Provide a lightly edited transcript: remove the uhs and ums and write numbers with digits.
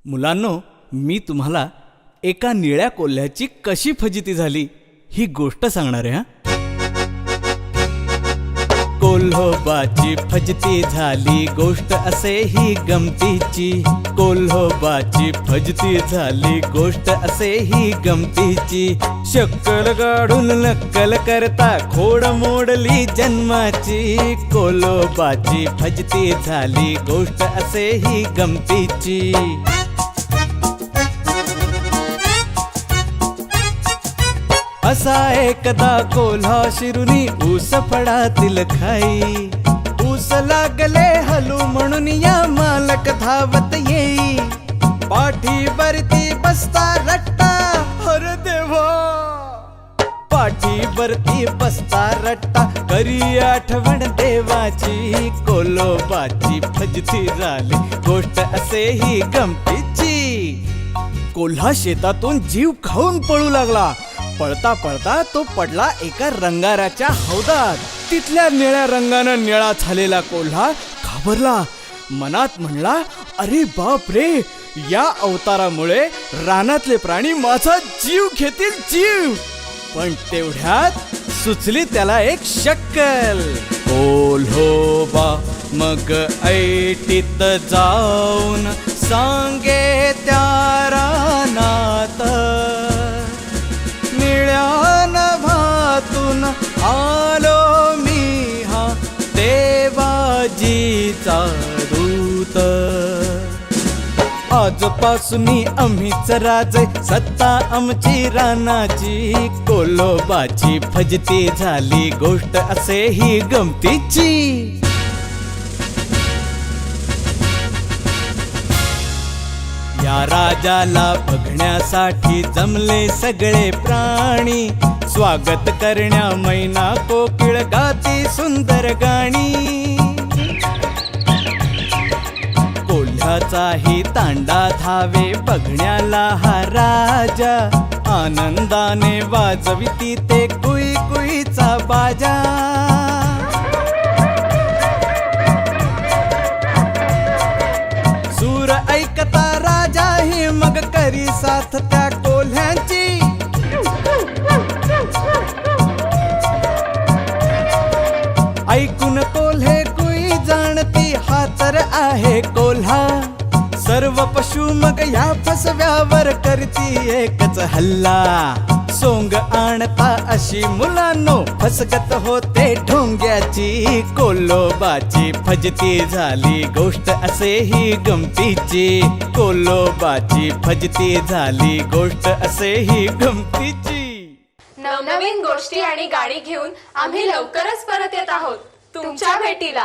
मुलांनो, मी तुम्हाला एका निळ्या कोल्ह्याची कशी फजिती झाली ही गोष्ट सांगणार आहे. कोल्होबाची फजिती झाली गोष्ट असे ही गमतीची. कोल्होबाची फजिती झाली गोष्ट असे ही गमतीची. शक्कल काढून नक्कल करता खोड मोडली जन्माची. कोल्होबाची फजिती झाली गोष्ट असे ही गमतीची. असा एकदा कोल्हा शिरुनी ऊस फळातील खाई. ऊस लागले हलू म्हणून या मालक धावत येई. पाठीवरती बसता रट्टा, हर देवा पाठीवरती बसता रट्टा. करी आठवण देवाची. कोल्होबाची फजिती झाली गोष्ट असे ही गमतीची. कोल्हा शेतातून जीव खाऊन पळू लागला. पळता पळता तो पडला एका रंगाराच्या हौदात. तिथल्या निळ्या रंगानं निळा झालेला कोल्हा घाबरला. मनात म्हणला, अरे बाप रे, या अवतारामुळे रानातले प्राणी माझा जीव घेतील जीव. पण तेवढ्यात सुचली त्याला एक शक्कल. कोल्होबा मग ऐटीत जाऊन सांगे त्या रानात. निळ्या नभातून आलो मी हा देवाजीचा दूत. आजपासून आम्हीच राजे, सत्ता आमची रानाची. कोल्होबाची फजिती झाली गोष्ट असे ही गमतीची. या राजाला बघण्यासाठी जमले सगळे प्राणी. स्वागत करण्या मैना कोकिळ गाती सुंदर गाणी. कोल्ह्याचाही तांडा धावे बघण्याला हा राजा. आनंदाने वाजविती ते कुई कुईचा बाजा. सूर ऐकता राजाही मग करी साथ त्या कोल्ह्यांची. ऐकून कोल्हे कुई जाणती हा तर आहे कोल्हा. सर्व पशु मग या फसव्यावर करती एकच हल्ला. सोंग आणता अशी मुलांनो फसगत होते ढोंग्याची. कोल्होबाची फजिती झाली गोष्ट असे ही गमतीची. कोल्होबाची फजिती झाली गोष्ट असे ही गमतीची. नवनवीन गोष्टी आणि गाणी घेऊन आम्ही लवकरच परत येत आहोत तुमच्या भेटीला.